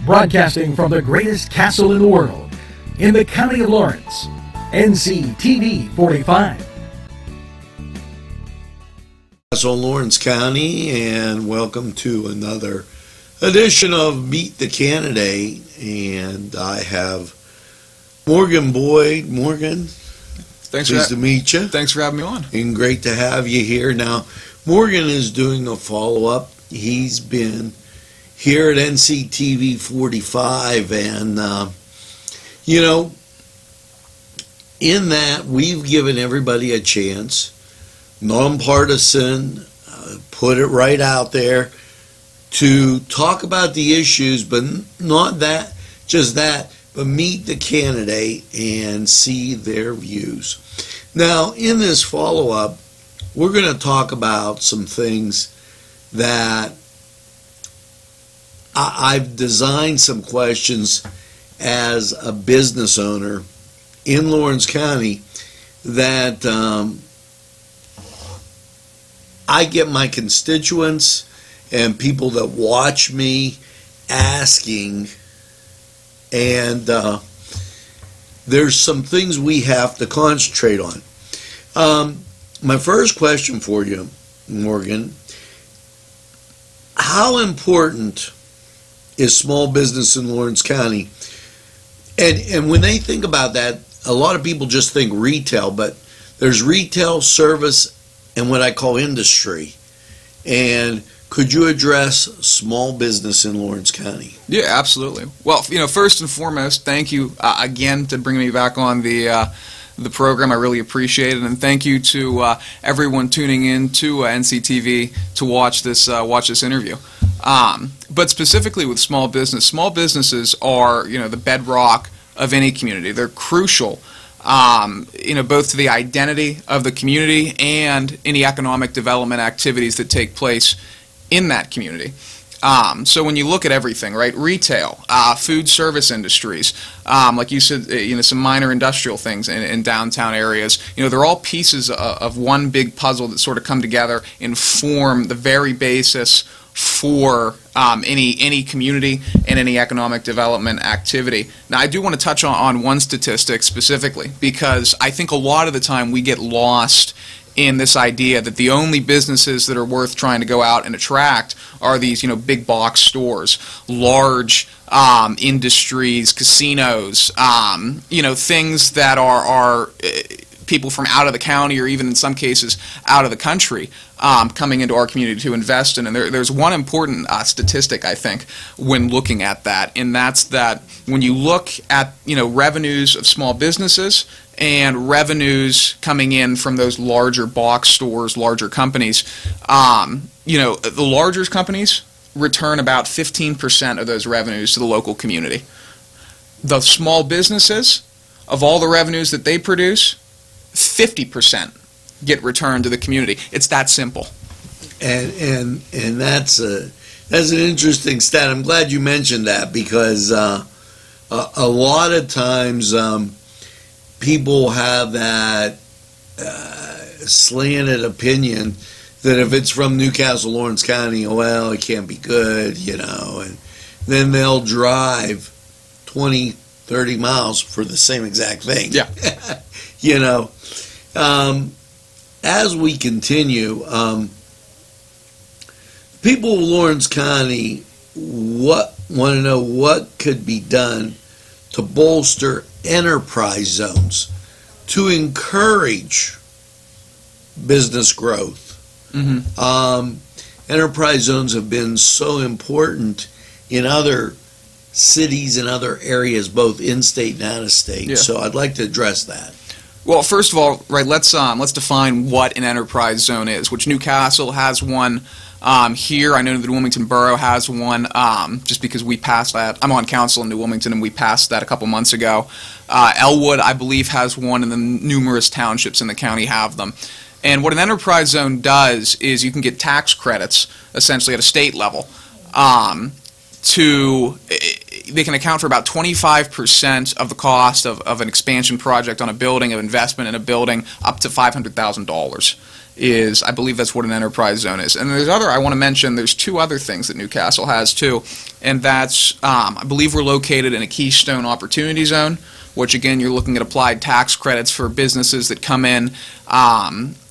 Broadcasting from the greatest castle in the world, in the county of Lawrence, NCTV 45. Castle Lawrence County, and welcome to another edition of Meet the Candidate. And I have Morgan Boyd. Morgan, pleased to meet you. Thanks for having me on. And great to have you here. Now, Morgan is doing a follow-up. He's been here at NCTV 45, and in that we've given everybody a chance, nonpartisan, put it right out there, to talk about the issues, but not that, just that, but meet the candidate and see their views. Now, in this follow-up, we're going to talk about some things that I've designed some questions as a business owner in Lawrence County that I get my constituents and people that watch me asking, and there's some things we have to concentrate on. My first question for you, Morgan, how important is small business in Lawrence County? And when they think about that, a lot of people just think retail, but there's retail, service, and what I call industry. And could you address small business in Lawrence County? Yeah, absolutely. Well, first and foremost, thank you again to bringing me back on the program. I really appreciate it, and thank you to everyone tuning in to NCTV to watch this interview. But specifically with small businesses are the bedrock of any community. They're crucial, both to the identity of the community and any economic development activities that take place in that community. So when you look at everything, right, retail, food service industries, like you said, some minor industrial things in downtown areas, they're all pieces of one big puzzle that sort of come together and form the very basis for any community and any economic development activity. Now, I do want to touch on one statistic specifically, because I think a lot of the time we get lost in this idea that the only businesses that are worth trying to go out and attract are these, big box stores, large industries, casinos, things that are people from out of the county, or even in some cases out of the country, coming into our community to invest in. And there's one important statistic, I think, when looking at that, and that's that when you look at revenues of small businesses and revenues coming in from those larger box stores, larger companies, the larger companies return about 15% of those revenues to the local community. The small businesses, of all the revenues that they produce, 50% get returned to the community. It's that simple. And that's an interesting stat. I'm glad you mentioned that, because a lot of times people have that slanted opinion that if it's from Newcastle, Lawrence County, well, it can't be good, and then they'll drive 20, 30 miles for the same exact thing. Yeah. As we continue, people of Lawrence County want to know what could be done to bolster enterprise zones to encourage business growth. Mm-hmm. Enterprise zones have been so important in other cities and other areas, both in-state and out-of-state. Yeah. So I'd like to address that. Well, first of all, right, let's define what an enterprise zone is, which Newcastle has one here. I know that Wilmington Borough has one, just because we passed that. I'm on council in New Wilmington, and we passed that a couple months ago. Elwood, I believe, has one, and then numerous townships in the county have them. And what an enterprise zone does is you can get tax credits, essentially at a state level, they can account for about 25% of the cost of an expansion project on a building, of investment in a building, up to $500,000. is, I believe that's what an enterprise zone is. And I want to mention, there's two other things that Newcastle has too, and that's, I believe we're located in a Keystone Opportunity Zone, which again, you're looking at applied tax credits for businesses that come in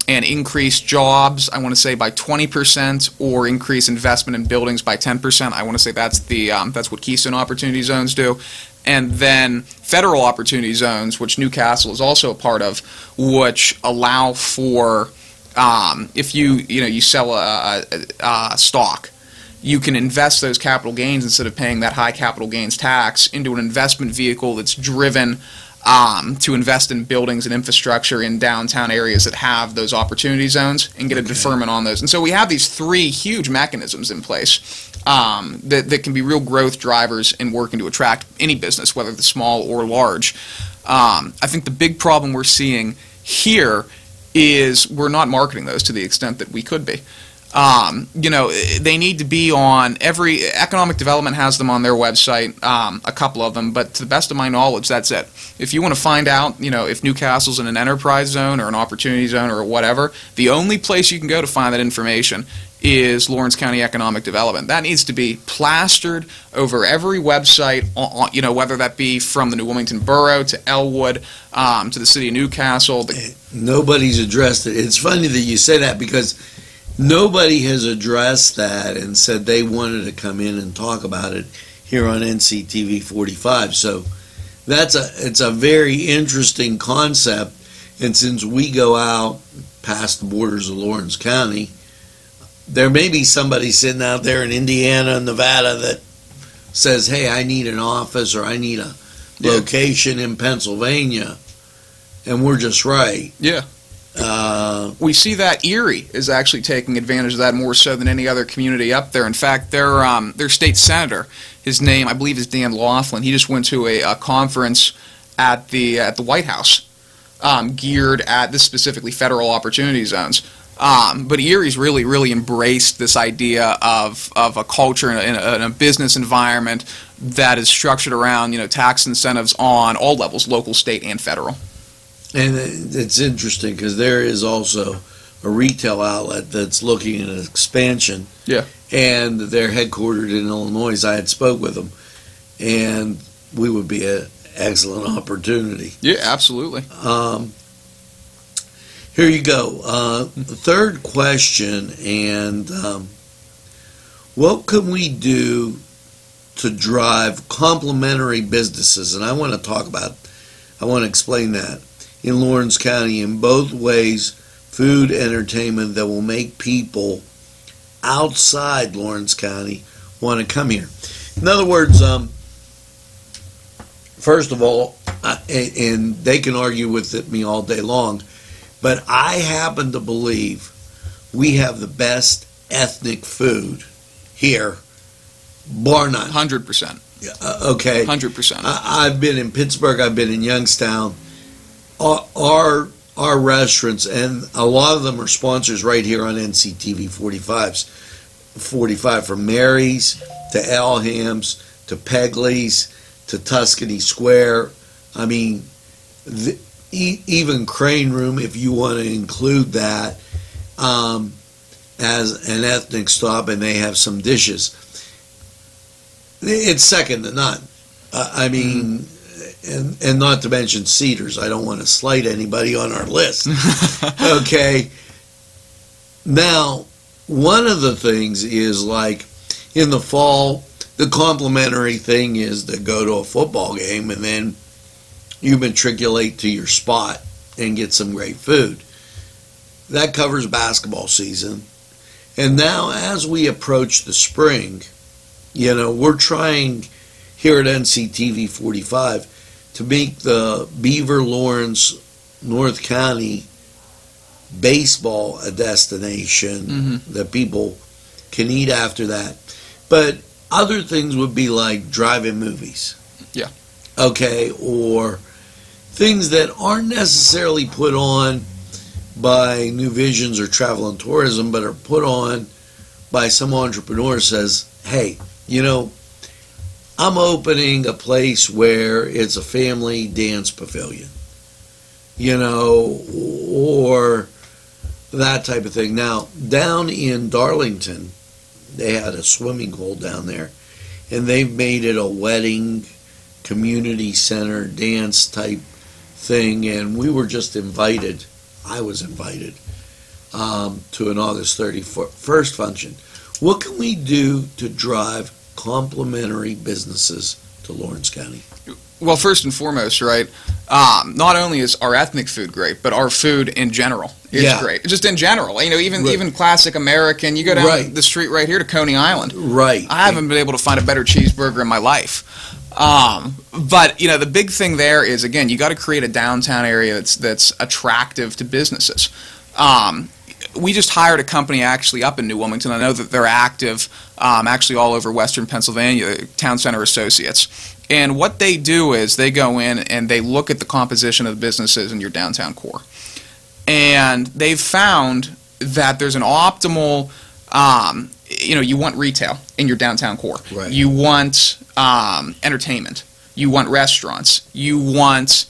and increase jobs, I want to say by 20%, or increase investment in buildings by 10%. I want to say that's what Keystone Opportunity Zones do. And then federal opportunity zones, which Newcastle is also a part of, which allow for if you sell a stock, you can invest those capital gains instead of paying that high capital gains tax into an investment vehicle that's driven to invest in buildings and infrastructure in downtown areas that have those opportunity zones and get a deferment on those. And so we have these three huge mechanisms in place that can be real growth drivers in working to attract any business, whether it's small or large. I think the big problem we're seeing here is we're not marketing those to the extent that we could be. They need to be on every economic development has them on their website, a couple of them, but to the best of my knowledge, that's it. If you want to find out, if Newcastle's in an enterprise zone or an opportunity zone or whatever, the only place you can go to find that information is Lawrence County Economic Development. That needs to be plastered over every website, whether that be from the New Wilmington Borough to Elwood to the city of Newcastle. Nobody's addressed it. It's funny that you say that because nobody has addressed that and said they wanted to come in and talk about it here on NCTV 45. So it's a very interesting concept. And since we go out past the borders of Lawrence County, there may be somebody sitting out there in Indiana and Nevada that says, hey, I need an office or I need a location in Pennsylvania, and we're just right. Yeah. We see that Erie is actually taking advantage of that more so than any other community up there. In fact, their state senator, his name I believe is Dan Laughlin, he just went to a conference at the White House geared at this specifically federal opportunity zones. But Erie's really embraced this idea of a culture and a business environment that is structured around tax incentives on all levels, local, state, and federal. And it's interesting because there is also a retail outlet that's looking at an expansion. Yeah. And they're headquartered in Illinois. I had spoke with them, and we would be an excellent opportunity. Yeah, absolutely. Here you go. The third question, and what can we do to drive complementary businesses? And I want to explain that in Lawrence County in both ways, food, entertainment that will make people outside Lawrence County want to come here. In other words, first of all, and they can argue with me all day long, but I happen to believe we have the best ethnic food here, bar none. 100%. Okay. 100%. I've been in Pittsburgh. I've been in Youngstown. Our restaurants, and a lot of them are sponsors right here on NCTV 45, from Mary's to Elham's to Pegley's to Tuscany Square. I mean, even Crane Room, if you want to include that as an ethnic stop, and they have some dishes. It's second to none. I mean, and not to mention Cedars. I don't want to slight anybody on our list. Okay. Now, one of the things is like in the fall, the complimentary thing is to go to a football game and then you matriculate to your spot and get some great food. That covers basketball season. And now as we approach the spring, we're trying here at NCTV 45 to make the Beaver Lawrence North County baseball a destination that people can eat after that. But other things would be like drive-in movies. Yeah. Okay, or things that aren't necessarily put on by New Visions or Travel and Tourism, but are put on by some entrepreneur who says, hey, I'm opening a place where it's a family dance pavilion, or that type of thing. Now, down in Darlington, they had a swimming hole down there, and they've made it a wedding community center dance type thing, and we were just invited. I was invited to an August 31st function. What can we do to drive complementary businesses to Lawrence County? Well, first and foremost, right, not only is our ethnic food great, but our food in general is great. Just in general, even classic American. You go down the street right here to Coney Island. Right. I haven't been able to find a better cheeseburger in my life. But the big thing there is, again, you got to create a downtown area that's attractive to businesses. We just hired a company actually up in New Wilmington. I know that they're active actually all over Western Pennsylvania, Town Center Associates. And what they do is they go in and they look at the composition of the businesses in your downtown core. And they've found that there's an optimal, you want retail in your downtown core. Right. You want entertainment. You want restaurants. You want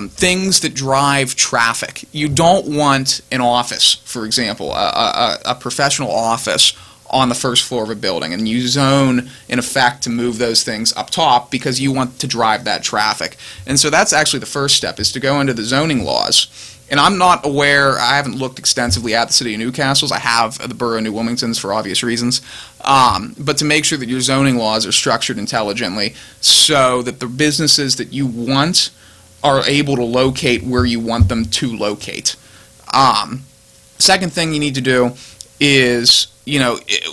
things that drive traffic. You don't want an office, for example, a professional office on the first floor of a building, and you zone, in effect, to move those things up top because you want to drive that traffic. And so that's actually the first step, is to go into the zoning laws. And I'm not aware, I haven't looked extensively at the city of Newcastle's. I have the borough of New Wilmington's for obvious reasons. But to make sure that your zoning laws are structured intelligently so that the businesses that you want are able to locate where you want them to locate. Second thing you need to do is,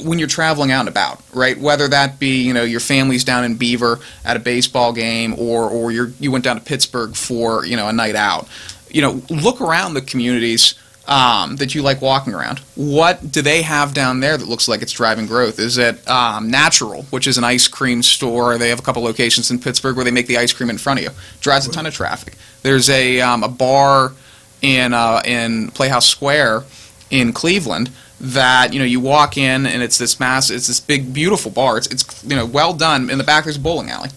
when you're traveling out and about, right? Whether that be, your family's down in Beaver at a baseball game, or you went down to Pittsburgh for, a night out. Look around the communities that you like walking around. What do they have down there that looks like it's driving growth? Is it Natural, which is an ice cream store? They have a couple locations in Pittsburgh where they make the ice cream in front of you. Drives a ton of traffic. There's a bar in Playhouse Square in Cleveland that you walk in and it's this big beautiful bar. It's well done. In the back there's a bowling alley.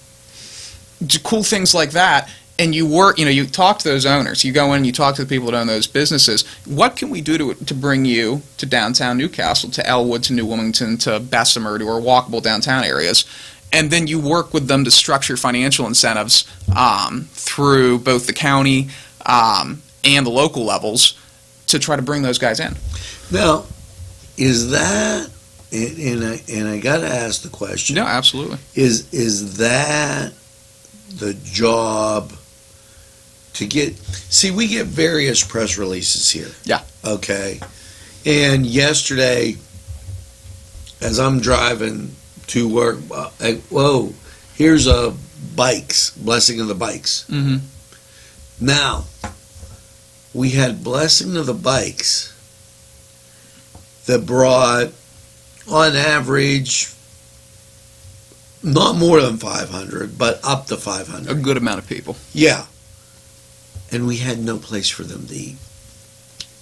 Cool things like that. And you work, you talk to those owners. You go in, you talk to the people that own those businesses. What can we do to bring you to downtown Newcastle, to Elwood, to New Wilmington, to Bessemer, to our walkable downtown areas? And then you work with them to structure financial incentives through both the county and the local levels to try to bring those guys in. Now, is that, and I got to ask the question. No, absolutely. Is that the job to get, we get various press releases here. Yeah. Okay. And yesterday, as I'm driving to work, whoa, here's a bikes, Blessing of the Bikes. Mm-hmm. Now, we had Blessing of the Bikes that brought, on average, not more than 500, but up to 500. A good amount of people. Yeah. And we had no place for them to eat.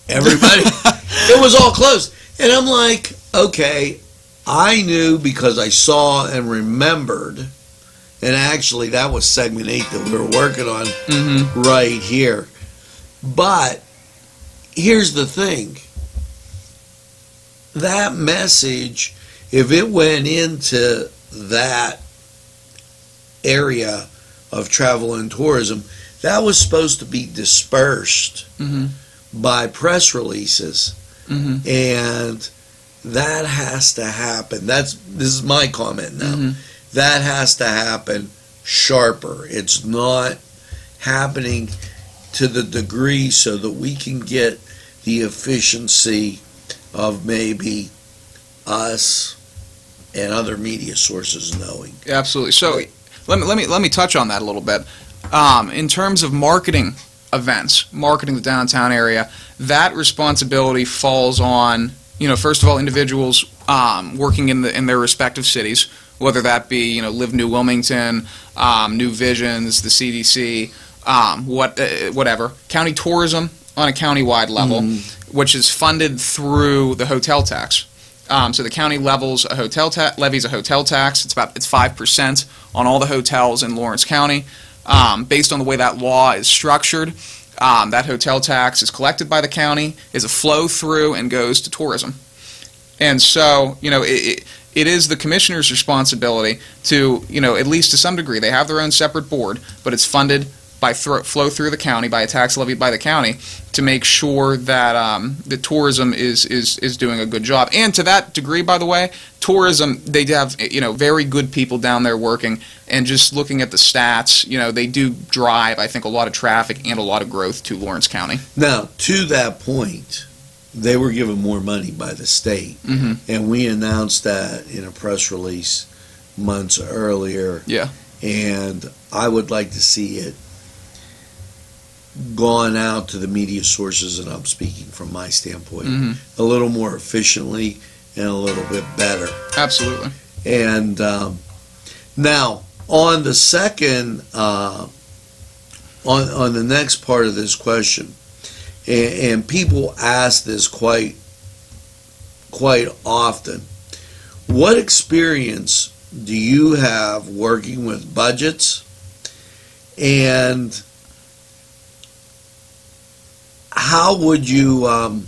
Everybody, it was all closed. And I'm like, okay, I knew because I saw and remembered, and actually that was segment 8 that we were working on right here. But here's the thing. That message, if it went into that area of travel and tourism, that was supposed to be dispersed by press releases, and that has to happen. This is my comment now. That has to happen sharper. It's not happening to the degree so that we can get the efficiency of maybe us and other media sources knowing. Absolutely. So let me touch on that a little bit. In terms of marketing events, marketing the downtown area, that responsibility falls on, first of all, individuals working in their respective cities, whether that be, Live New Wilmington, New Visions, the CDC, whatever. County tourism on a county-wide level, which is funded through the hotel tax. So the county levies a hotel tax. It's 5% on all the hotels in Lawrence County. Based on the way that law is structured, that hotel tax is collected by the county, is a flow through, and goes to tourism. And so, it is the commissioner's responsibility to, at least to some degree, they have their own separate board, but it's funded by flow through the county, by a tax levied by the county, to make sure that the tourism is doing a good job. And to that degree, by the way, tourism, they have very good people down there working, and just looking at the stats, they do drive, I think, a lot of traffic and a lot of growth to Lawrence County. Now, to that point, they were given more money by the state, and we announced that in a press release months earlier. Yeah. And I would like to see it gone out to the media sources, and I'm speaking from my standpoint, a little more efficiently and a little bit better. Absolutely. And now, on the second, on the next part of this question, and people ask this quite often, what experience do you have working with budgets, and how would you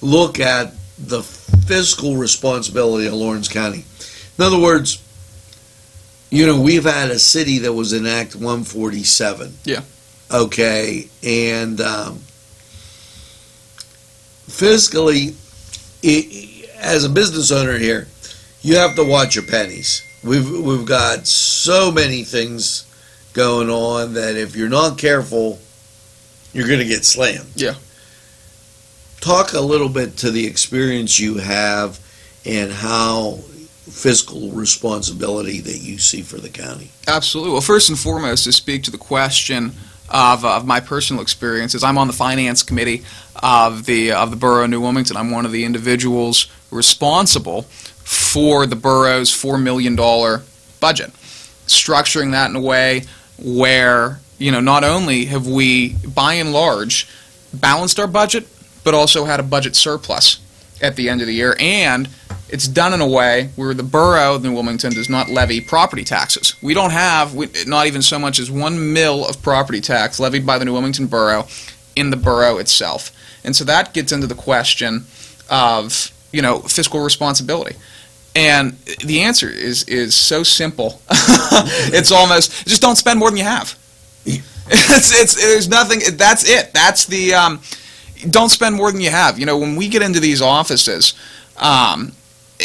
look at the fiscal responsibility of Lawrence County? In other words, we've had a city that was in Act 147. Yeah. Okay, and fiscally, as a business owner here, you have to watch your pennies. We've got so many things going on that if you're not careful, you're going to get slammed. Yeah. Talk a little bit to the experience you have and how fiscal responsibility that you see for the county. Absolutely. Well, first and foremost, to speak to the question of my personal experiences, I'm on the finance committee of the Borough of New Wilmington. I'm one of the individuals responsible for the borough's $4 million budget, structuring that in a way where not only have we, by and large, balanced our budget, but also had a budget surplus at the end of the year, and it's done in a way where the Borough of New Wilmington does not levy property taxes. We don't have, not even so much as $1 mil of property tax levied by the New Wilmington Borough in the borough itself. And so that gets into the question of, fiscal responsibility. And the answer is so simple. It's almost, just don't spend more than you have. There's nothing. That's it. That's the don't spend more than you have. When we get into these offices,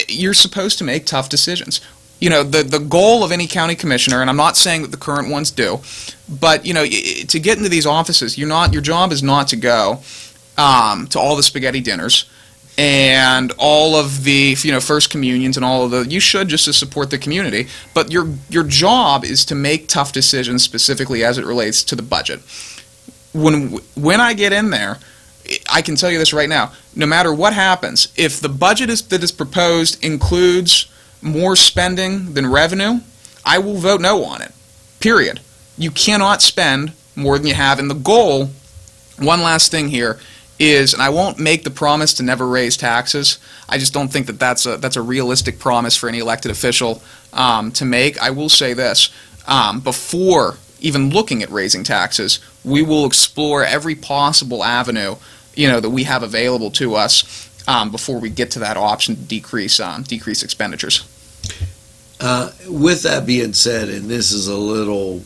you're supposed to make tough decisions. The goal of any county commissioner, and I'm not saying that the current ones do, but to get into these offices, your job is not to go to all the spaghetti dinners and all of the first communions and all of the, you should, just to support the community, but your job is to make tough decisions specifically as it relates to the budget. When I get in there, I can tell you this right now, no matter what happens, if the budget that is proposed includes more spending than revenue, I will vote no on it, period. You cannot spend more than you have, and the goal, one last thing here, is, and I won't make the promise to never raise taxes. I just don't think that that's a realistic promise for any elected official to make. I will say this, before even looking at raising taxes, we will explore every possible avenue that we have available to us before we get to that option to decrease expenditures. With that being said, and this is a little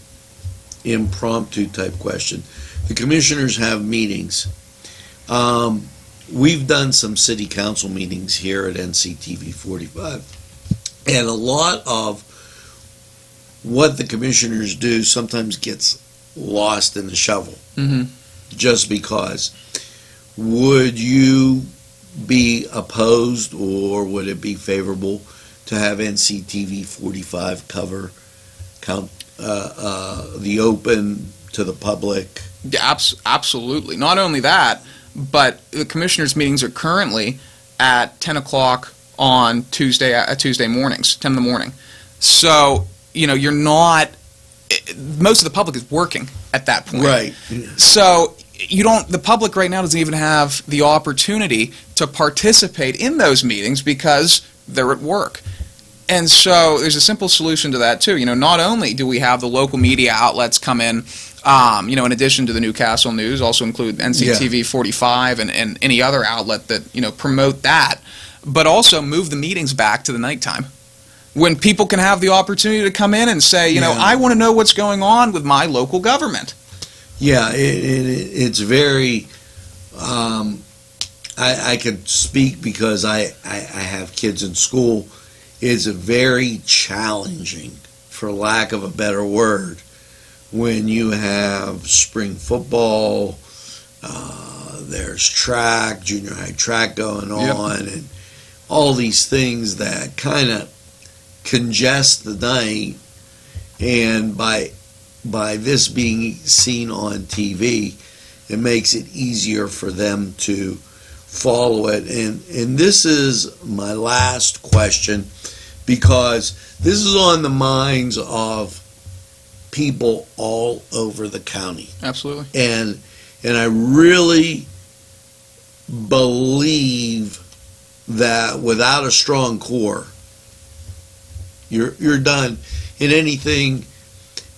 impromptu type question, the commissioners have meetings. We've done some city council meetings here at NCTV 45, and a lot of what the commissioners do sometimes gets lost in the shovel, just because. Would you be opposed, or would it be favorable to have NCTV 45 cover the open to the public? Yeah, absolutely. Not only that, but the commissioners' meetings are currently at 10 o'clock on Tuesday mornings, 10 in the morning. So, you're not, most of the public is working at that point. Right. So, the public right now doesn't even have the opportunity to participate in those meetings because they're at work. And so there's a simple solution to that too. Not only do we have the local media outlets come in, in addition to the Newcastle News, also include NCTV 45 and any other outlet that promote that, but also move the meetings back to the nighttime, when people can have the opportunity to come in and say, I want to know what's going on with my local government. Yeah, it's very. I could speak because I have kids in school. It's very challenging, for lack of a better word, when you have spring football, there's track, junior high track going on, and all these things that kind of congest the night. And by this being seen on TV, it makes it easier for them to follow it. And this is my last question, because this is on the minds of people all over the county. Absolutely. And I really believe that without a strong core, you're done in anything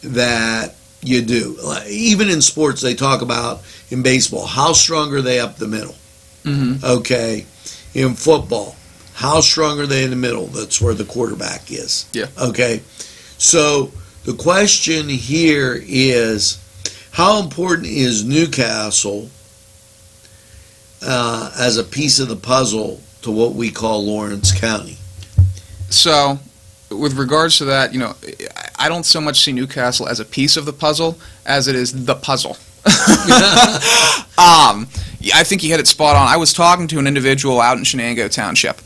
that you do. Even in sports, they talk about, in baseball, how strong are they up the middle? Mm-hmm. Okay. In football, how strong are they in the middle? That's where the quarterback is. Yeah. Okay. So the question here is, how important is Newcastle as a piece of the puzzle to what we call Lawrence County? So, with regards to that, I don't so much see Newcastle as a piece of the puzzle as it is the puzzle. I think you hit it spot on. I was talking to an individual out in Shenango Township,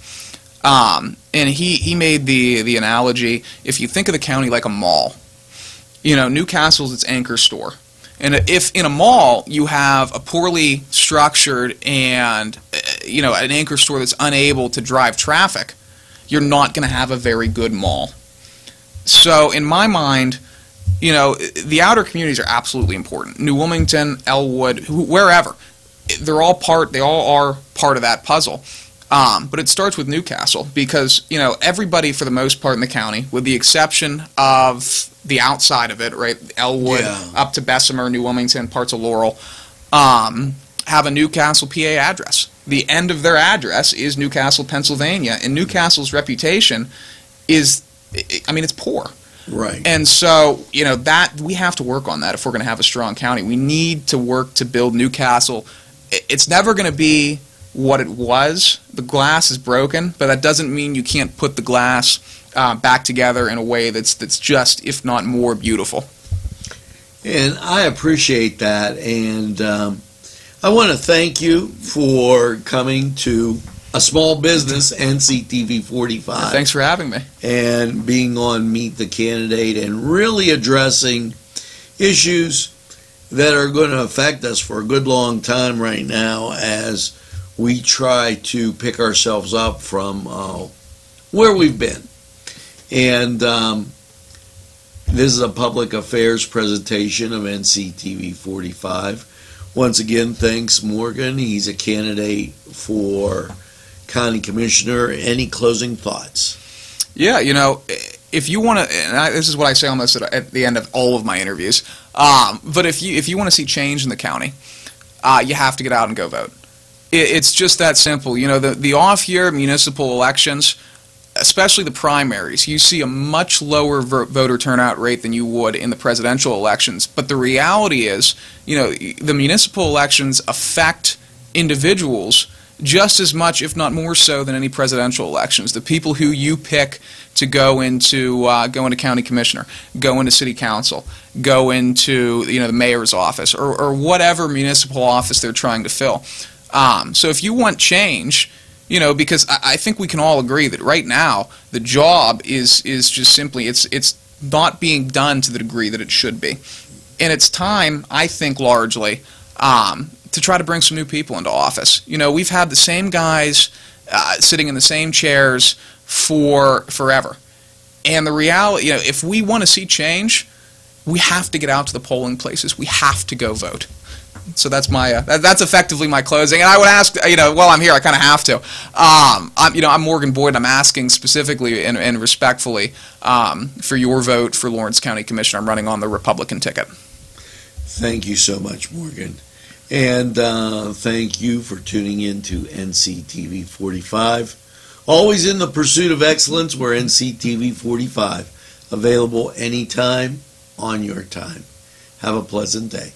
and he made the analogy, if you think of the county like a mall, Newcastle's its anchor store. And if in a mall you have a poorly structured and an anchor store that's unable to drive traffic, you're not going to have a very good mall. So in my mind, the outer communities are absolutely important. New Wilmington, Elwood, wherever. They all are part of that puzzle. But it starts with Newcastle because, everybody for the most part in the county, with the exception of the outside of it, right, Elwood up to Bessemer, New Wilmington, parts of Laurel, have a Newcastle, PA address. The end of their address is Newcastle, Pennsylvania, and Newcastle's reputation is, it's poor. Right. And so, that we have to work on that if we're going to have a strong county. We need to work to build Newcastle. It's never going to be what it was. The glass is broken, but that doesn't mean you can't put the glass back together in a way that's just, if not more, beautiful. And I appreciate that, and I want to thank you for coming to a small business, NCTV 45. Thanks for having me. And being on Meet the Candidate and really addressing issues that are going to affect us for a good long time right now as we try to pick ourselves up from where we've been. And this is a public affairs presentation of NCTV 45. Once again, thanks Morgan. He's a candidate for County Commissioner. Any closing thoughts? Yeah, if you want to, and this is what I say almost at the end of all of my interviews, but if you want to see change in the county, you have to get out and go vote. It's just that simple. The off-year municipal elections, especially the primaries, you see a much lower voter turnout rate than you would in the presidential elections. But the reality is, the municipal elections affect individuals just as much, if not more so, than any presidential elections. The people who you pick to go into county commissioner, go into city council, go into the mayor's office, or whatever municipal office they're trying to fill. So if you want change, because I think we can all agree that right now the job is just simply it's not being done to the degree that it should be, and it's time, I think, largely to try to bring some new people into office. We've had the same guys sitting in the same chairs for forever, and the reality, if we want to see change, we have to get out to the polling places. We have to go vote. So that's my that's effectively my closing. And I would ask, while I'm here, I kind of have to. I'm Morgan Boyd. I'm asking specifically and respectfully for your vote for Lawrence County Commissioner. I'm running on the Republican ticket. Thank you so much, Morgan. And thank you for tuning in to NCTV 45. Always in the pursuit of excellence, we're NCTV 45. Available anytime, on your time. Have a pleasant day.